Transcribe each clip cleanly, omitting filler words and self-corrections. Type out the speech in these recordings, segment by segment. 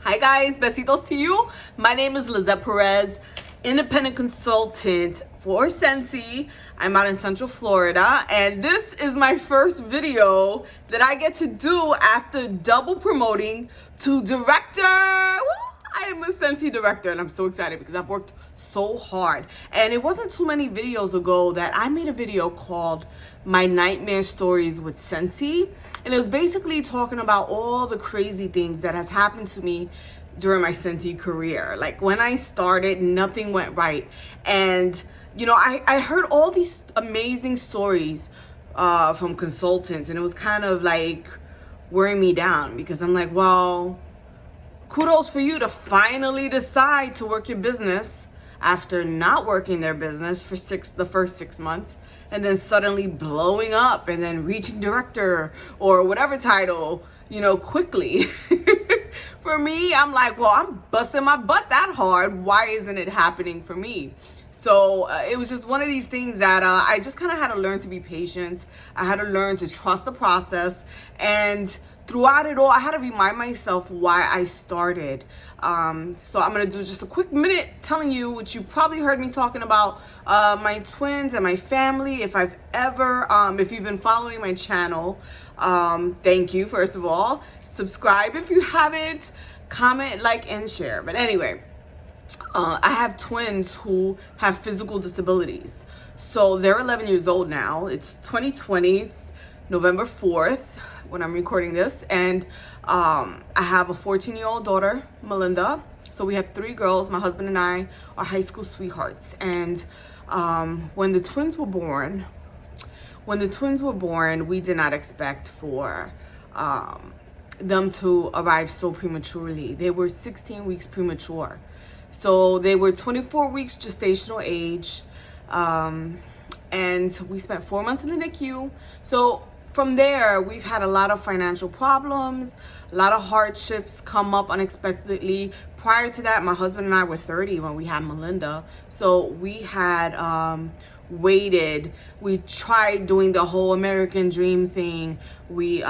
Hi guys, besitos to you. My name is Lizzette Perez, independent consultant for Scentsy. I'm out in Central Florida, and this is my first video that I get to do after double promoting to director. I am a Scentsy Director, and I'm so excited because I've worked so hard. And it wasn't too many videos ago that I made a video called My Nightmare Stories with Scentsy. And it was basically talking about all the crazy things that has happened to me during my Scentsy career. Like when I started, nothing went right. And, you know, I heard all these amazing stories from consultants, and it was kind of like wearing me down because I'm like, well, kudos for you to finally decide to work your business after not working their business for the first 6 months, and then suddenly blowing up and then reaching director or whatever title, you know, quickly. For me, I'm like, well, I'm busting my butt that hard. Why isn't it happening for me? So it was just one of these things that I just kind of had to learn to be patient. I had to learn to trust the process, and throughout it all, I had to remind myself why I started. So I'm gonna do just a quick minute telling you what you probably heard me talking about, my twins and my family. If I've ever, if you've been following my channel, thank you, first of all. Subscribe if you haven't, comment, like, and share. But anyway, I have twins who have physical disabilities. So they're 11 years old now. It's 2020, it's November 4th when I'm recording this, and I have a 14-year-old daughter, Melinda. So we have 3 girls. My husband and I are high school sweethearts. And when the twins were born, we did not expect for them to arrive so prematurely. They were 16 weeks premature. So they were 24 weeks gestational age, and we spent 4 months in the NICU. So from there, we've had a lot of financial problems, a lot of hardships come up unexpectedly. Prior to that, my husband and I were 30 when we had Melinda. So we had waited. We tried doing the whole American dream thing. We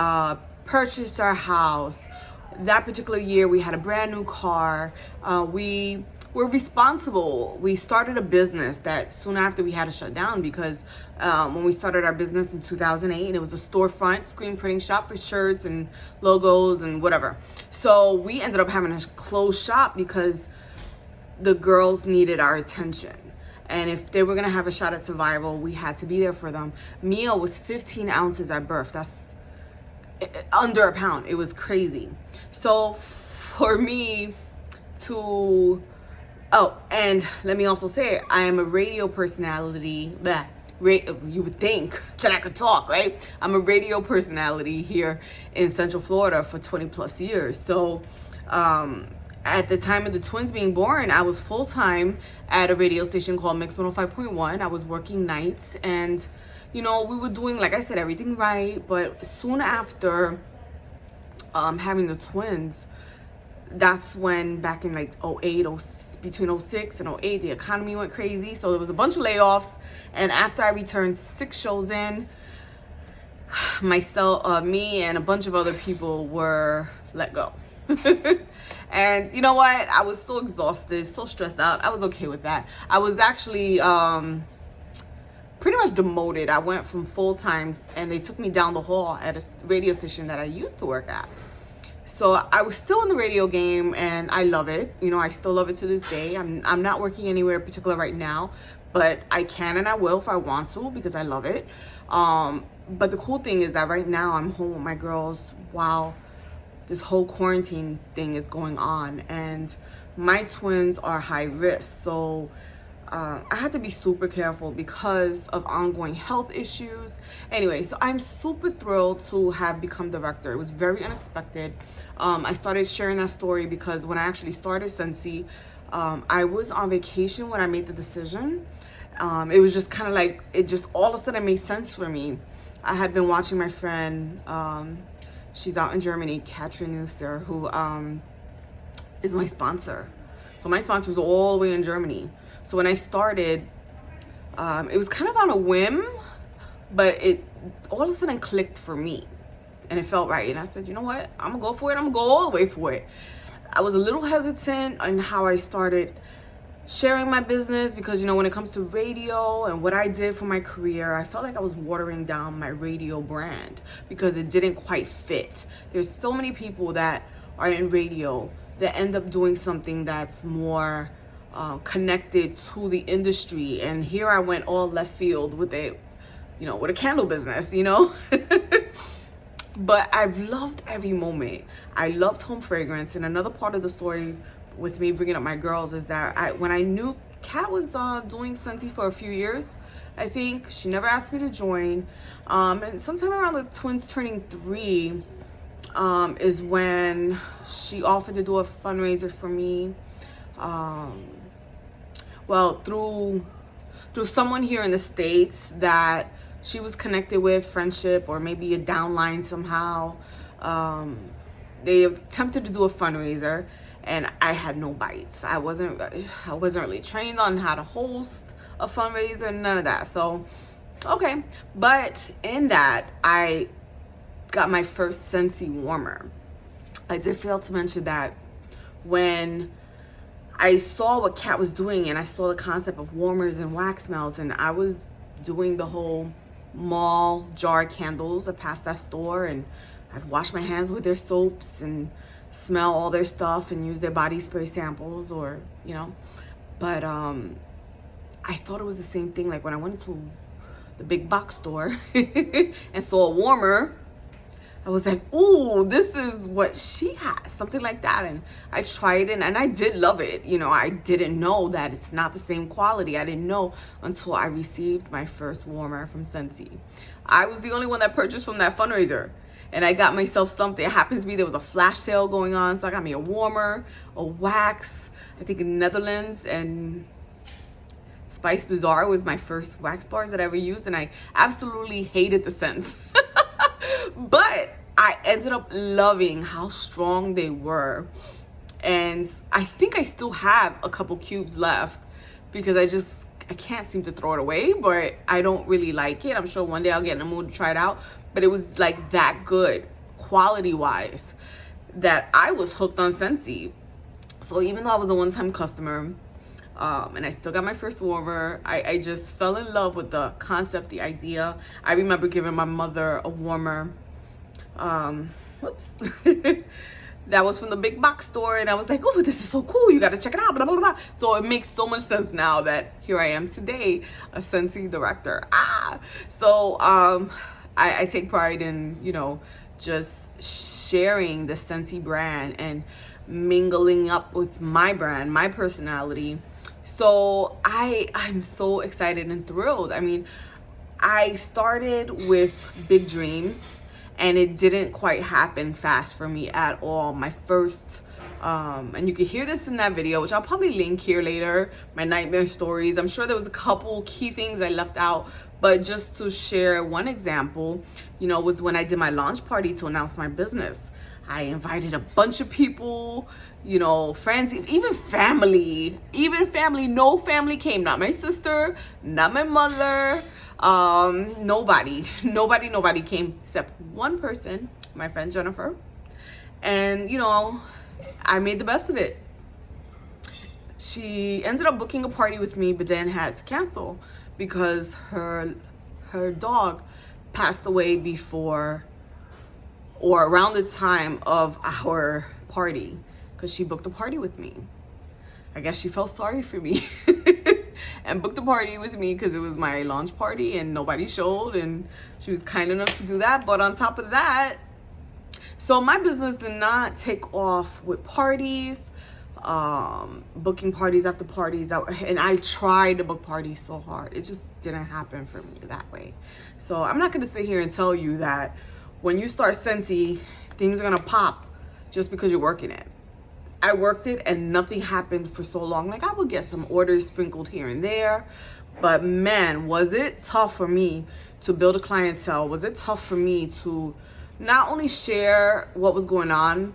purchased our house. That particular year, we had a brand new car. We were responsible. We started a business that soon after we had to shut down because when we started our business in 2008, it was a storefront screen printing shop for shirts and logos and whatever. So we ended up having to close shop because the girls needed our attention. And if they were gonna have a shot at survival, we had to be there for them. Mia was 15 ounces at birth. That's under a pound. It was crazy. So for me to, and let me also say, I am a radio personality. You would think that I could talk, right? I'm a radio personality here in Central Florida for 20 plus years. So at the time of the twins being born, I was full-time at a radio station called Mix 105.1. I was working nights, and you know, we were doing, like I said, everything right. But soon after having the twins, that's when back in like 08, between 06 and 08, the economy went crazy. So there was a bunch of layoffs. And after I returned 6 shows in, me and a bunch of other people were let go. And you know what? I was so exhausted, so stressed out. I was okay with that. I was actually pretty much demoted. I went from full-time, and they took me down the hall at a radio station that I used to work at. So I was still in the radio game, and I love it. You know, I still love it to this day. I'm not working anywhere in particular right now, but I can and I will if I want to because I love it. But the cool thing is that right now I'm home with my girls while this whole quarantine thing is going on, and my twins are high risk. So I had to be super careful because of ongoing health issues. Anyway, so I'm super thrilled to have become director. It was very unexpected. I started sharing that story because when I actually started Scentsy, I was on vacation when I made the decision. It was just kind of like, it just all of a sudden made sense for me. I had been watching my friend, she's out in Germany, Katrin Nusser, who is my sponsor. So my sponsor was all the way in Germany. So when I started, it was kind of on a whim, but it all of a sudden clicked for me, and it felt right. And I said, you know what? I'm gonna go for it. I'm gonna go all the way for it. I was a little hesitant on how I started sharing my business because, you know, when it comes to radio and what I did for my career, I felt like I was watering down my radio brand because it didn't quite fit. There's so many people that are in radio that end up doing something that's more connected to the industry. And here I went all left field with with a candle business, But I've loved every moment. I loved home fragrance. And another part of the story with me bringing up my girls is that when I knew Kat was doing Scentsy for a few years, I think she never asked me to join. And sometime around the twins turning 3 is when she offered to do a fundraiser for me. Well, through someone here in the States that she was connected with, friendship, or maybe a downline somehow. They attempted to do a fundraiser, and I had no bites. I wasn't really trained on how to host a fundraiser, none of that. So, okay. But in that, I got my first Scentsy warmer. I did fail to mention that when I saw what Kat was doing and I saw the concept of warmers and wax melts, and I was doing the whole mall jar candles. I passed that store and I'd wash my hands with their soaps and smell all their stuff and use their body spray samples, or but I thought it was the same thing. Like when I went to the big box store and saw a warmer, I was like, ooh, this is what she has, something like that. And I tried it and I did love it. I didn't know that it's not the same quality. I didn't know until I received my first warmer from Scentsy. I was the only one that purchased from that fundraiser. And I got myself something. It happens to be there was a flash sale going on. So I got me a warmer, a wax, I think in Netherlands, and Spice Bazaar was my first wax bars that I ever used. And I absolutely hated the scent. But I ended up loving how strong they were. And I think I still have a couple cubes left because I can't seem to throw it away, but I don't really like it. I'm sure one day I'll get in the mood to try it out. But it was like that good, quality-wise, that I was hooked on Scentsy. So even though I was a one-time customer, and I still got my first warmer, I just fell in love with the concept, the idea. I remember giving my mother a warmer. Whoops. That was from the big box store, and I was like, oh, this is so cool, you got to check it out, blah, blah, blah. So it makes so much sense now that here I am today, a Scentsy director. So I take pride in, just sharing the Scentsy brand and mingling up with my brand, my personality. So I'm so excited and thrilled. I mean, I started with big dreams, and it didn't quite happen fast for me at all. My first, and you can hear this in that video, which I'll probably link here later, my nightmare stories. I'm sure there was a couple key things I left out, but just to share one example, was when I did my launch party to announce my business. I invited a bunch of people, friends, even family. No family came, not my sister, not my mother. Nobody came except one person, my friend Jennifer. And, I made the best of it. She ended up booking a party with me, but then had to cancel because her dog passed away before or around the time of our party, because she booked a party with me. I guess she felt sorry for me and booked a party with me because it was my launch party and nobody showed, and she was kind enough to do that. But on top of that, so my business did not take off with parties, booking parties after parties, and I tried to book parties so hard. It just didn't happen for me that way. So I'm not going to sit here and tell you that when you start Scentsy, things are going to pop just because you're working it. I worked it and nothing happened for so long. Like, I would get some orders sprinkled here and there, but man, was it tough for me to build a clientele? Was it tough for me to not only share what was going on,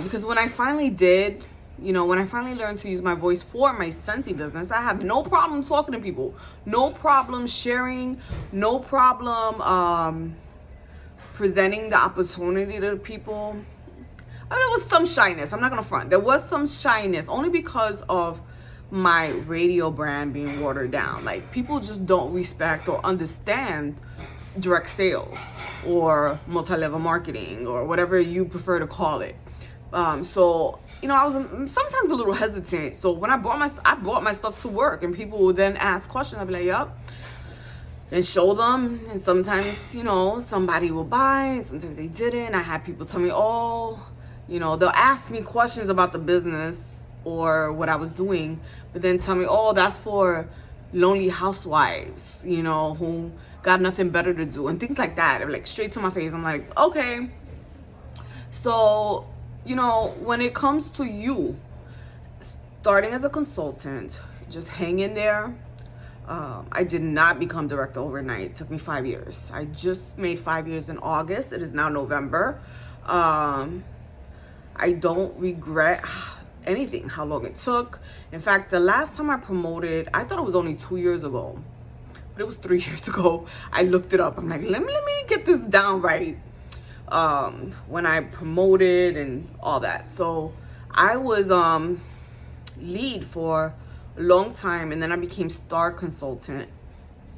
because when I finally did, when I finally learned to use my voice for my Scentsy business, I have no problem talking to people, no problem sharing, no problem presenting the opportunity to people. there was some shyness. I'm not gonna front. There was some shyness only because of my radio brand being watered down. Like, people just don't respect or understand direct sales or multi-level marketing or whatever you prefer to call it. So, you know, I was sometimes a little hesitant. So when I brought my stuff to work, and people would then ask questions, I'd be like, yup, and show them. And sometimes, you know, somebody will buy, sometimes they didn't. I had people tell me, oh, you know, they'll ask me questions about the business or what I was doing, but then tell me, oh, that's for lonely housewives, you know, who got nothing better to do, and things like that. Like, straight to my face. I'm like, okay. So, you know, when it comes to you starting as a consultant, just hang in there. I did not become director overnight. It took me 5 years. I just made 5 years in August. It is now November. I don't regret anything, how long it took. In fact, the last time I promoted, I thought it was only 2 years ago, but it was 3 years ago. I looked it up. I'm like, let me get this down right. When I promoted and all that. So I was lead for a long time, and then I became star consultant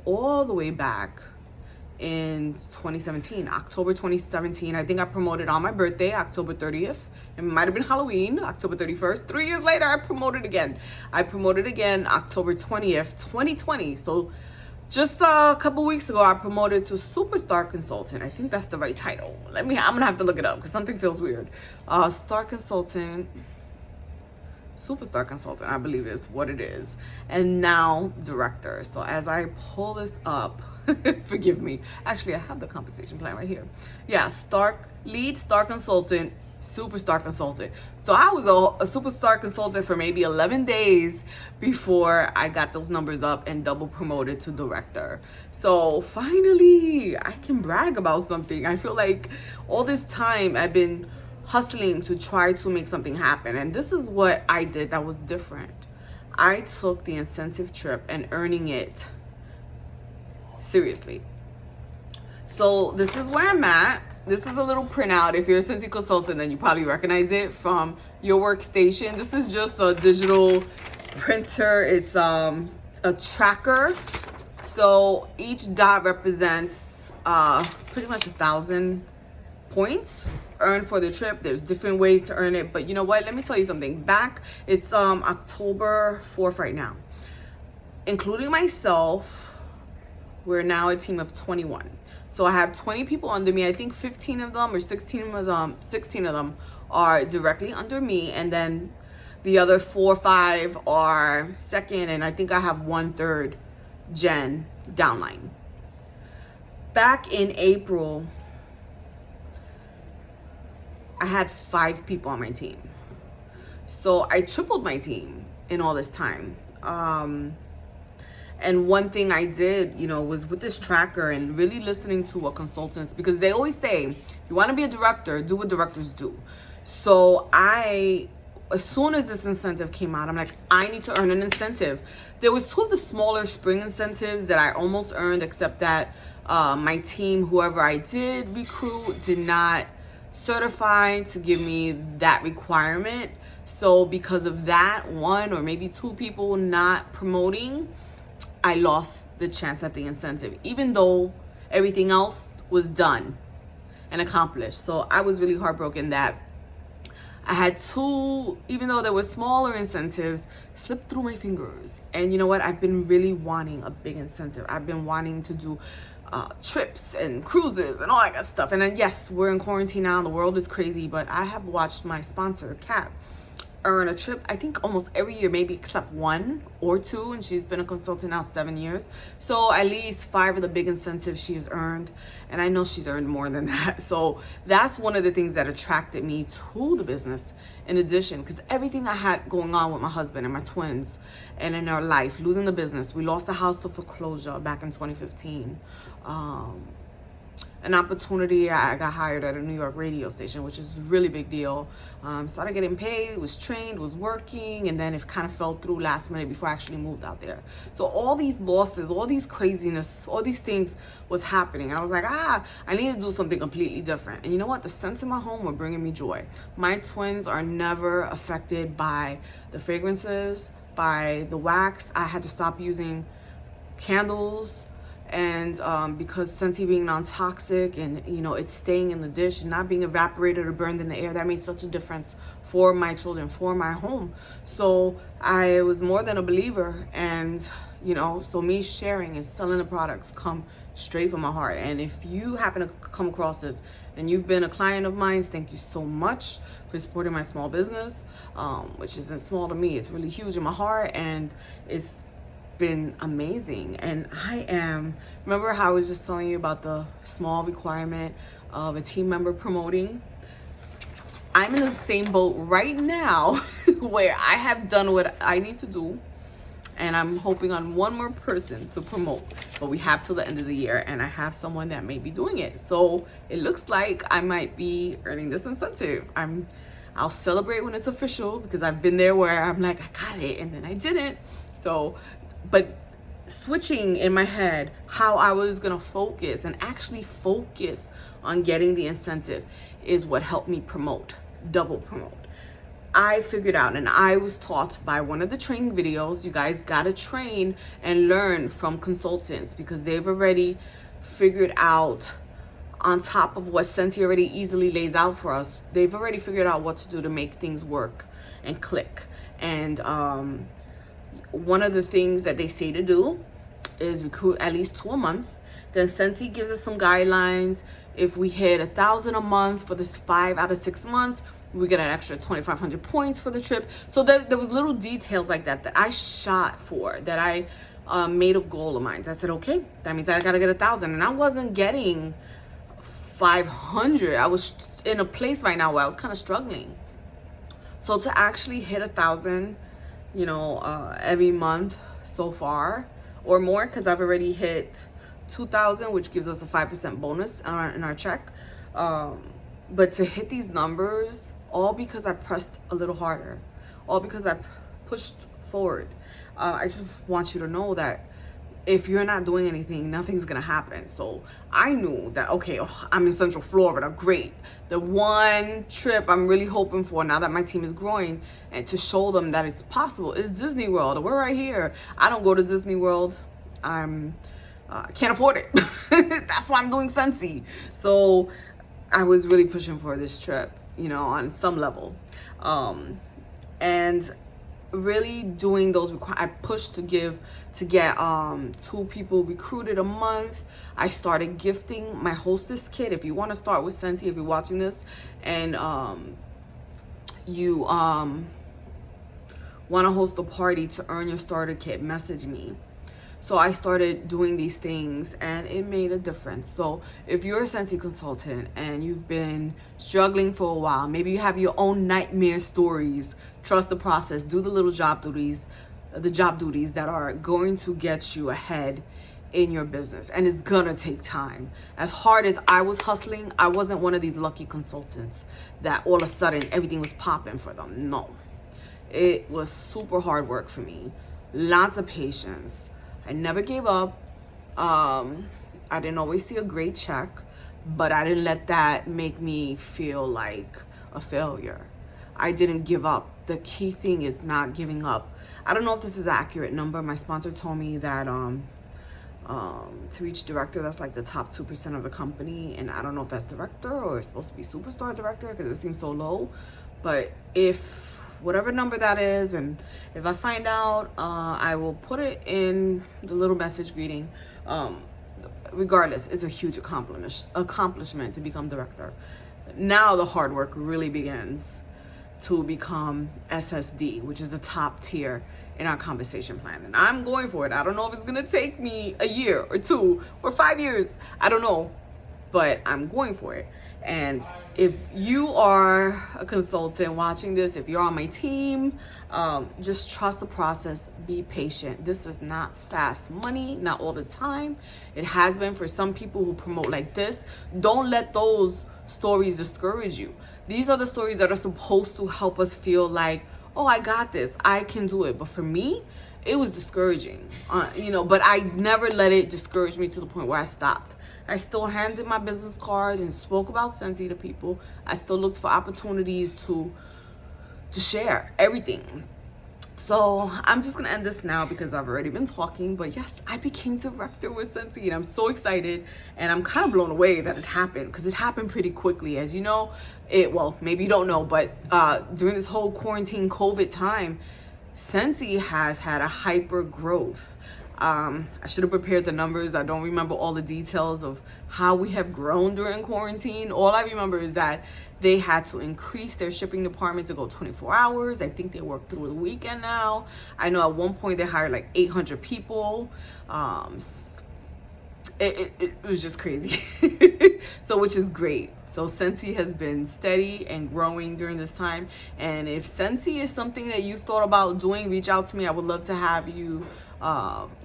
all the way back in 2017, October 2017. I think I promoted on my birthday, October 30th. It might have been Halloween, October 31st. 3 years later, I promoted again. October 20th, 2020. So just a couple weeks ago, I promoted to Superstar Consultant. I think that's the right title. I'm gonna have to look it up because something feels weird. Star Consultant, Superstar Consultant, I believe is what it is. And now Director. So as I pull this up, forgive me. Actually, I have the compensation plan right here. Yeah, Lead Star Consultant, Superstar Consultant. So I was a Superstar Consultant for maybe 11 days before I got those numbers up and double promoted to Director. So finally, I can brag about something. I feel like all this time I've been hustling to try to make something happen. And this is what I did that was different. I took the incentive trip and earning it seriously. So this is where I'm at. This is a little printout. If you're a Scentsy consultant, then you probably recognize it from your workstation. This is just a digital printer. It's a tracker. So each dot represents pretty much 1,000 points earned for the trip. There's different ways to earn it, but you know what? Let me tell you something. It's October 4th right now. Including myself, we're now a team of 21. So I have 20 people under me. I think 15 of them or 16 of them are directly under me, and then the other 4 or 5 are second, and I think I have 1/3 gen downline. Back in April, I had 5 people on my team. So I tripled my team in all this time. And one thing I did, you know, was with this tracker and really listening to what consultants, because they always say, you want to be a director, do what directors do. So as soon as this incentive came out, I'm like, I need to earn an incentive. There was 2 of the smaller spring incentives that I almost earned, except that my team, whoever I did recruit, did not certify to give me that requirement. So because of that, 1 or maybe 2 people not promoting, I lost the chance at the incentive, even though everything else was done and accomplished. So I was really heartbroken that I had 2, even though there were smaller incentives, slip through my fingers. And you know what? I've been really wanting a big incentive. I've been wanting to do trips and cruises and all that good stuff. And then yes, we're in quarantine now. The world is crazy, but I have watched my sponsor, Kat, earn a trip, I think almost every year, maybe except 1 or 2, and she's been a consultant now 7 years. So at least 5 of the big incentives she has earned, and I know she's earned more than that. So that's one of the things that attracted me to the business. In addition, because everything I had going on with my husband and my twins and in our life, losing the business, we lost the house to foreclosure back in 2015. an opportunity. I got hired at a New York radio station, which is a really big deal. Started getting paid, was trained, was working, and then it kind of fell through last minute before I actually moved out there. So all these losses, all these craziness, all these things was happening. And I was like, I need to do something completely different. And you know what? The scents in my home were bringing me joy. My twins are never affected by the fragrances, by the wax. I had to stop using candles, and because Scentsy being non-toxic, and you know, it's staying in the dish and not being evaporated or burned in the air, that made such a difference for my children, for my home. So I was more than a believer, and you know, so me sharing and selling the products come straight from my heart. And if you happen to come across this and you've been a client of mine, thank you so much for supporting my small business, which isn't small to me, it's really huge in my heart, and it's been amazing. And remember how I was just telling you about the small requirement of a team member promoting? I'm in the same boat right now where I have done what I need to do, and I'm hoping on one more person to promote, but we have till the end of the year, and I have someone that may be doing it. So it looks like I might be earning this incentive. I'll celebrate when it's official, because I've been there where I'm like, I got it, and then I didn't. So, but switching in my head how I was gonna focus and actually focus on getting the incentive is what helped me promote, double promote. I figured out, and I was taught by one of the training videos, you guys gotta train and learn from consultants, because they've already figured out, on top of what Scentsy already easily lays out for us, they've already figured out what to do to make things work and click. And one of the things that they say to do is recruit at least 2 a month. Then Scentsy gives us some guidelines. If we hit 1,000 a month for this 5 out of 6 months, we get an extra 2,500 points for the trip. So there was little details like that I shot for, that I made a goal of mine. So I said, okay, that means I gotta get 1,000. And I wasn't getting 500. I was in a place right now where I was kind of struggling. So to actually hit 1,000, you know, every month so far, or more, because I've already hit 2,000, which gives us a 5% bonus in our check. But to hit these numbers, all because I pressed a little harder, all because I pushed forward. I just want you to know that if you're not doing anything, nothing's gonna happen. So I knew that, okay, I'm in Central Florida, great. The one trip I'm really hoping for now that my team is growing, and to show them that it's possible, is Disney World. We're right here. I don't go to Disney World. Can't afford it. That's why I'm doing Scentsy. So I was really pushing for this trip, you know, on some level. And really doing those I pushed to get 2 people recruited a month. I started gifting my hostess kit. If you want to start with Scentsy, if you're watching this and you want to host a party to earn your starter kit, message me. So I started doing these things, and it made a difference. So if you're a Scentsy consultant and you've been struggling for a while, maybe you have your own nightmare stories, trust the process, do the little job duties, that are going to get you ahead in your business. And it's gonna take time. As hard as I was hustling, I wasn't one of these lucky consultants that all of a sudden everything was popping for them. No, it was super hard work for me. Lots of patience. I never gave up. I didn't always see a great check, but I didn't let that make me feel like a failure. I didn't give up. The key thing is not giving up. I don't know if this is an accurate number. My sponsor told me that to reach director, that's like the top 2% of the company. And I don't know if that's director or it's supposed to be superstar director, because it seems so low. But if whatever number that is, and if I find out, I will put it in the little message greeting. Regardless, it's a huge accomplishment to become director. Now the hard work really begins to become SSD, which is the top tier in our compensation plan. And I'm going for it. I don't know if it's gonna take me a year or 2 or 5 years. I don't know. but I'm going for it. And if you are a consultant watching this, if you're on my team, just trust the process, be patient. This is not fast money, not all the time. It has been for some people who promote like this. Don't let those stories discourage you. These are the stories that are supposed to help us feel like, oh, I got this, I can do it. But for me, it was discouraging, but I never let it discourage me to the point where I stopped. I still handed my business card and spoke about Scentsy to people. I still looked for opportunities to share everything. So I'm just gonna end this now because I've already been talking. But yes, I became director with Scentsy, and I'm so excited, and I'm kind of blown away that it happened, because it happened pretty quickly. As you know, maybe you don't know, but during this whole quarantine COVID time, Scentsy has had a hyper growth. I should have prepared the numbers. I don't remember all the details of how we have grown during quarantine. All I remember is that they had to increase their shipping department to go 24 hours. I think they work through the weekend now. I know at one point they hired like 800 people. It was just crazy. So, which is great. So Scentsy has been steady and growing during this time. And if Scentsy is something that you've thought about doing, reach out to me. I would love to have you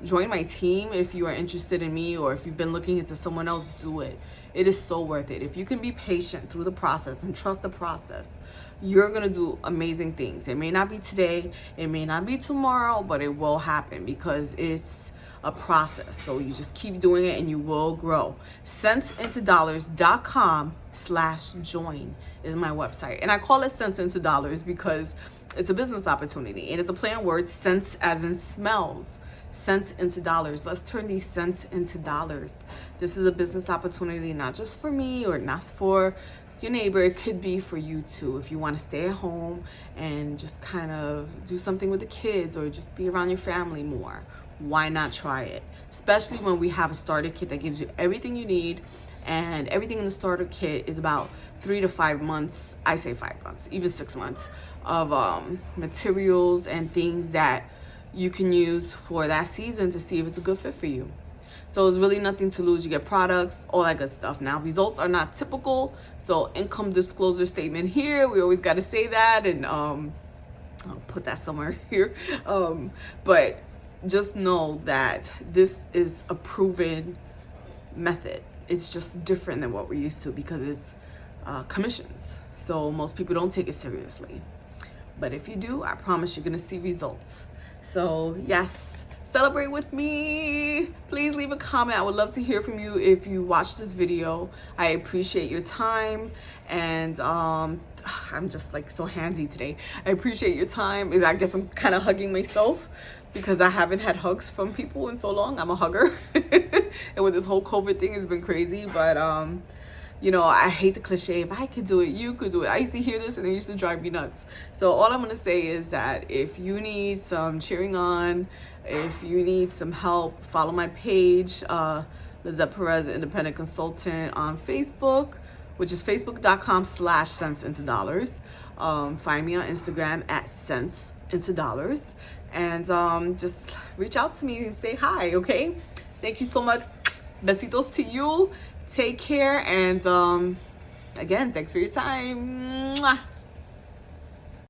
join my team. If you are interested in me, or if you've been looking into someone else, do it. It is so worth it. If you can be patient through the process and trust the process, you're gonna do amazing things. It may not be today, it may not be tomorrow, but it will happen, because it's a process. So you just keep doing it and you will grow. Scentsintodollars.com/join is my website. And I call it Scents into Dollars because it's a business opportunity, and it's a play on words, scents as in smells. Scents into dollars. Let's turn these scents into dollars. This is a business opportunity, not just for me or not for your neighbor. It could be for you too. If you want to stay at home and just kind of do something with the kids, or just be around your family more, why not try it? Especially when we have a starter kit that gives you everything you need. And everything in the starter kit is about 3 to 5 months, I say 5 months, even 6 months of materials and things that you can use for that season to see if it's a good fit for you. So it's really nothing to lose. You get products, all that good stuff. Now, results are not typical. So income disclosure statement here, we always got to say that, and I'll put that somewhere here. But just know that this is a proven method. It's just different than what we're used to, because it's commissions. So most people don't take it seriously. But if you do, I promise you're gonna see results. So yes, celebrate with me. Please leave a comment. I would love to hear from you if you watched this video. I appreciate your time, and I'm just like so handsy today. I appreciate your time. I guess I'm kind of hugging myself because I haven't had hugs from people in so long. I'm a hugger. And with this whole COVID thing, it's been crazy. But I hate the cliche, if I could do it, you could do it. I used to hear this and it used to drive me nuts. So all I'm gonna say is that if you need some cheering on, if you need some help, follow my page, Lizzette Perez, Independent Consultant, on Facebook, which is facebook.com/scentsintodollars. Find me on Instagram at scentsintodollars, and just reach out to me and say hi, okay? Thank you so much. Besitos to you. Take care, and again, thanks for your time. Mwah.